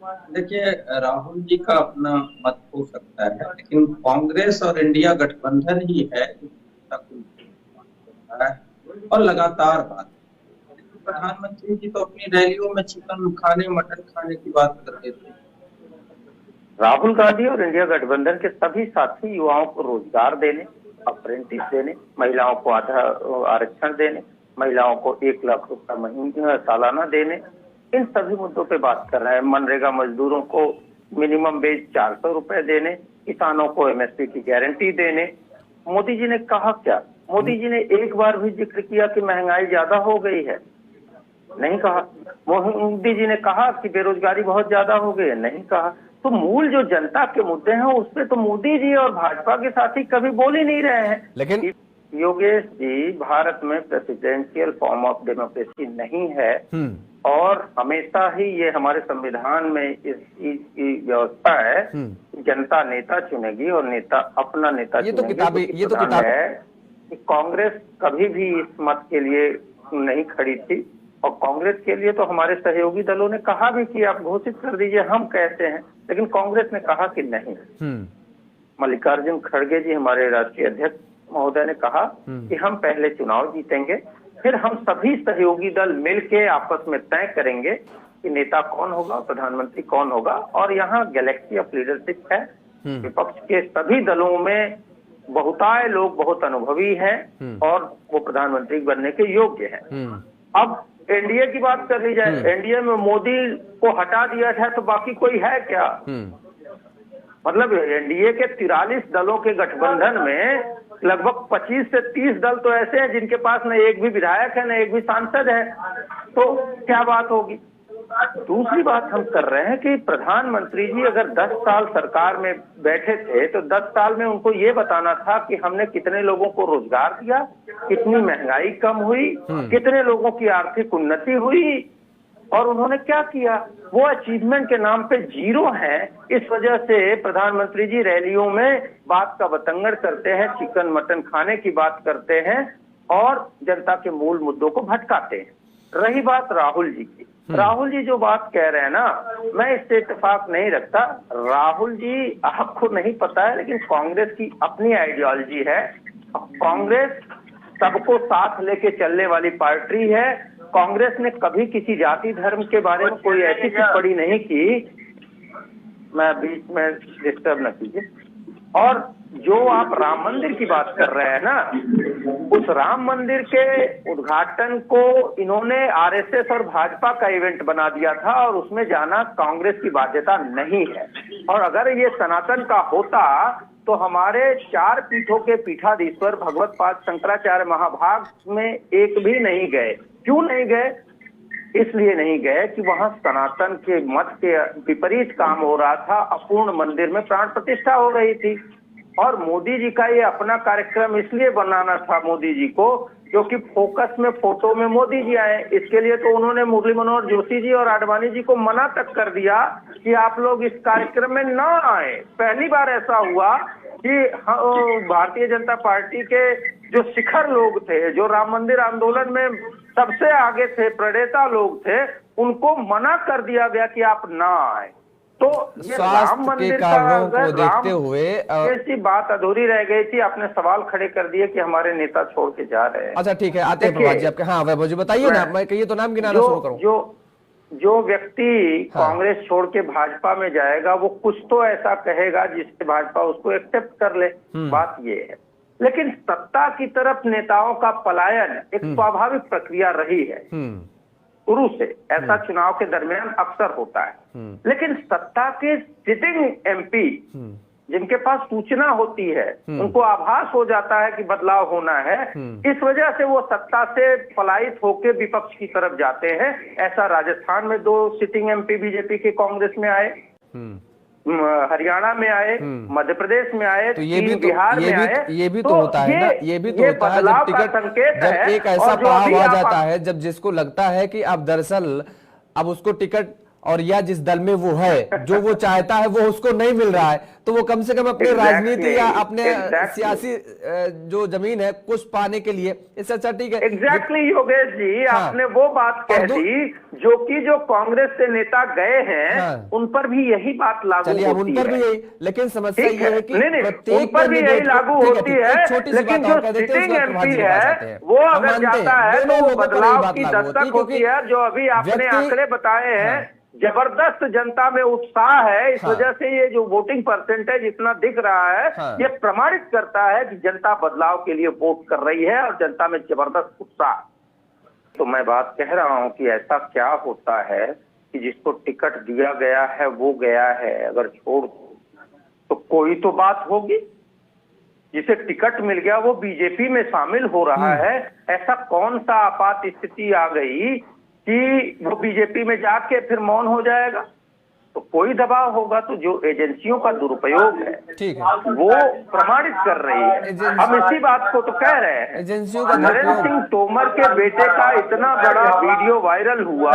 देखिए, राहुल जी का अपना मत हो सकता है, लेकिन कांग्रेस और इंडिया गठबंधन ही है जो जनता को नुकसान पहुंचा रहा है और लगातार बात। देखिए, प्रधानमंत्री जी तो अपनी रैलियों में चिकन खाने मटन खाने की बात करते थे। राहुल गांधी और इंडिया गठबंधन के सभी साथी युवाओं को रोजगार देने, अप्रेंटिस देने, महिलाओं को आधा आरक्षण देने, महिलाओं को 1 लाख रुपया महीने सालाना देने, इन सभी मुद्दों पे बात कर रहे हैं। मनरेगा मजदूरों को मिनिमम वेज 400 रुपए देने, किसानों को एमएसपी की गारंटी देने। मोदी जी ने कहा क्या? मोदी जी ने एक बार भी जिक्र किया कि महंगाई ज्यादा हो गई है? नहीं कहा। मोदी जी ने कहा कि बेरोजगारी बहुत ज्यादा हो गई है? नहीं कहा। तो मूल जो जनता के मुद्दे हैं उस पे तो मोदी जी और भाजपा के साथी कभी बोल ही नहीं रहे हैं। लेकिन योगेश जी, भारत में प्रेसिडेंशियल फॉर्म ऑफ डेमोक्रेसी नहीं है और हमेशा ही ये हमारे संविधान में इस चीज की व्यवस्था है कि जनता नेता चुनेगी और नेता अपना नेता ये तो चुनेगी। ये तो किताब है कि कांग्रेस कभी भी इस मत के लिए नहीं खड़ी थी और कांग्रेस के लिए तो हमारे सहयोगी दलों ने कहा भी कि आप घोषित कर दीजिए, हम कहते हैं, लेकिन कांग्रेस ने कहा कि नहीं। मल्लिकार्जुन खड़गे जी, हमारे राष्ट्रीय अध्यक्ष महोदय, ने कहा कि हम पहले चुनाव जीतेंगे, फिर हम सभी सहयोगी दल मिलके आपस में तय करेंगे कि नेता कौन होगा, प्रधानमंत्री कौन होगा। और यहाँ गैलेक्सी ऑफ लीडरशिप है। विपक्ष के सभी दलों में बहुताय लोग बहुत अनुभवी हैं और वो प्रधानमंत्री बनने के योग्य हैं। अब एनडीए की बात कर ली जाए, एनडीए में मोदी को हटा दिया था तो बाकी कोई है क्या? मतलब एनडीए के 43 दलों के गठबंधन में लगभग 25 से 30 दल तो ऐसे हैं जिनके पास न एक भी विधायक है, न एक भी सांसद है। तो क्या बात होगी? दूसरी बात हम कर रहे हैं कि प्रधानमंत्री जी अगर 10 साल सरकार में बैठे थे तो 10 साल में उनको ये बताना था कि हमने कितने लोगों को रोजगार दिया, कितनी महंगाई कम हुई, कितने लोगों की आर्थिक उन्नति हुई, और उन्होंने क्या किया। वो अचीवमेंट के नाम पे जीरो है। इस वजह से प्रधानमंत्री जी रैलियों में बात का बतंगड़ करते हैं, चिकन मटन खाने की बात करते हैं और जनता के मूल मुद्दों को भटकाते हैं। रही बात राहुल जी की, राहुल जी जो बात कह रहे हैं ना, मैं इससे इत्तेफाक नहीं रखता। राहुल जी, आपको नहीं पता है लेकिन कांग्रेस की अपनी आइडियोलॉजी है। कांग्रेस सबको साथ लेके चलने वाली पार्टी है। कांग्रेस ने कभी किसी जाति धर्म के बारे में कोई ऐसी टिप्पणी नहीं की। मैं बीच में डिस्टर्ब न कीजिए। और जो आप राम मंदिर की बात कर रहे हैं ना, उस राम मंदिर के उद्घाटन को इन्होंने आरएसएस और भाजपा का इवेंट बना दिया था और उसमें जाना कांग्रेस की बाध्यता नहीं है। और अगर ये सनातन का होता तो हमारे 4 पीठों के पीठाधीश्वर भगवत पाद शंकराचार्य महाभाग में एक भी नहीं गए। क्यों नहीं गए? इसलिए नहीं गए कि वहां सनातन के मत के विपरीत काम हो रहा था। अपूर्ण मंदिर में प्राण प्रतिष्ठा हो रही थी और मोदी जी का ये अपना कार्यक्रम इसलिए बनाना था मोदी जी को, क्योंकि फोकस में फोटो में मोदी जी आए। इसके लिए तो उन्होंने मुरली मनोहर जोशी जी और आडवाणी जी को मना तक कर दिया कि आप लोग इस कार्यक्रम में ना आए। पहली बार ऐसा हुआ कि भारतीय जनता पार्टी के जो शिखर लोग थे, जो राम मंदिर आंदोलन में सबसे आगे थे, प्रणेता लोग थे, उनको मना कर दिया गया कि आप ना आए। तो ये राम मंदिर को देखते हुए ऐसी बात अधूरी रह गई थी। आपने सवाल खड़े कर दिए कि हमारे नेता छोड़ के जा रहे हैं। अच्छा ठीक है, आते हैं प्रभात जी आपके। हाँ वैभव जी बताइए ना, मैं कहिए तो नाम गिनाना शुरू करूं। जो व्यक्ति कांग्रेस छोड़ के भाजपा में जाएगा वो कुछ तो ऐसा कहेगा जिससे भाजपा उसको एक्सेप्ट कर ले। बात ये है। लेकिन सत्ता की तरफ नेताओं का पलायन एक स्वाभाविक प्रक्रिया रही है शुरू से। ऐसा चुनाव के दरमियान अक्सर होता है। लेकिन सत्ता के सिटिंग एमपी जिनके पास सूचना होती है, उनको आभास हो जाता है कि बदलाव होना है, इस वजह से वो सत्ता से पलायित होकर विपक्ष की तरफ जाते हैं। ऐसा राजस्थान में 2 सिटिंग एमपी बीजेपी के कांग्रेस में आए, हरियाणा में आए, मध्य प्रदेश में आए, तो ये भी बिहार में आए। ये भी तो होता है ना, ये भी तो होता है जब टिकट, जब एक ऐसा पड़ाव आ जाता है, जब जिसको लगता है कि अब दरअसल अब उसको टिकट और या जिस दल में वो है, जो वो चाहता है वो उसको नहीं मिल रहा है, तो वो कम से कम अपने राजनीति या अपने सियासी जो जमीन है कुछ पाने के लिए इससे अच्छा ठीक है। एग्जैक्टली योगेश जी, हाँ। आपने वो बात कह दी जो कांग्रेस से नेता गए हैं, हाँ। उन पर भी यही बात लागू चलिए अब होती उन पर है। भी यही, लेकिन समस्या ये है कि नहीं, प्रत्येक उन पर भी यही लागू होती है, लेकिन जो सिटिंग एमपी है वो अगर जाता है तो वो बदलाव की दस्तक होती है। जो अभी आपने आंकड़े बताए हैं, जबरदस्त जनता में उत्साह है, इस वजह से ये जो वोटिंग परसेंटेज इतना दिख रहा है, ये प्रमाणित करता है कि जनता बदलाव के लिए वोट कर रही है और जनता में जबरदस्त उत्साह। तो मैं बात कह रहा हूं कि ऐसा क्या होता है कि जिसको टिकट दिया गया है वो गया है, अगर छोड़ तो कोई तो बात होगी। जिसे टिकट मिल गया वो बीजेपी में शामिल हो रहा है, ऐसा कौन सा आपात स्थिति आ गई कि वो बीजेपी में जाके फिर मौन हो जाएगा? तो कोई दबाव होगा। तो जो एजेंसियों का दुरुपयोग है, ठीक है, वो प्रमाणित कर रही है। हम इसी बात को तो कह रहे हैं। एजेंसियों का नरेंद्र सिंह तोमर के बेटे का इतना बड़ा वीडियो वायरल हुआ,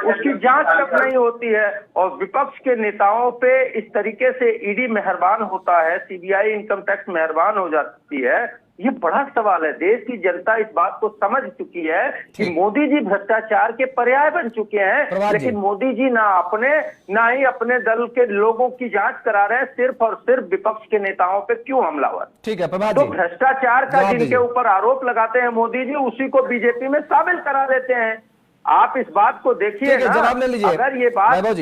उसकी जांच तक नहीं होती है, और विपक्ष के नेताओं पे इस तरीके से ईडी मेहरबान होता है, सीबीआई इनकम टैक्स मेहरबान हो जाती है। ये बड़ा सवाल है। देश की जनता इस बात को समझ चुकी है कि मोदी जी भ्रष्टाचार के पर्याय बन चुके हैं, लेकिन मोदी जी ना ही अपने दल के लोगों की जांच करा रहे हैं, सिर्फ और सिर्फ विपक्ष के नेताओं पे क्यों हमलावर। ठीक है प्रभात तो जी, भ्रष्टाचार का जिनके ऊपर आरोप लगाते हैं मोदी जी, उसी को बीजेपी में शामिल करा देते हैं। आप इस बात को देखिए ना, जवाब ले लीजिए अगर ये बात वैभव जी।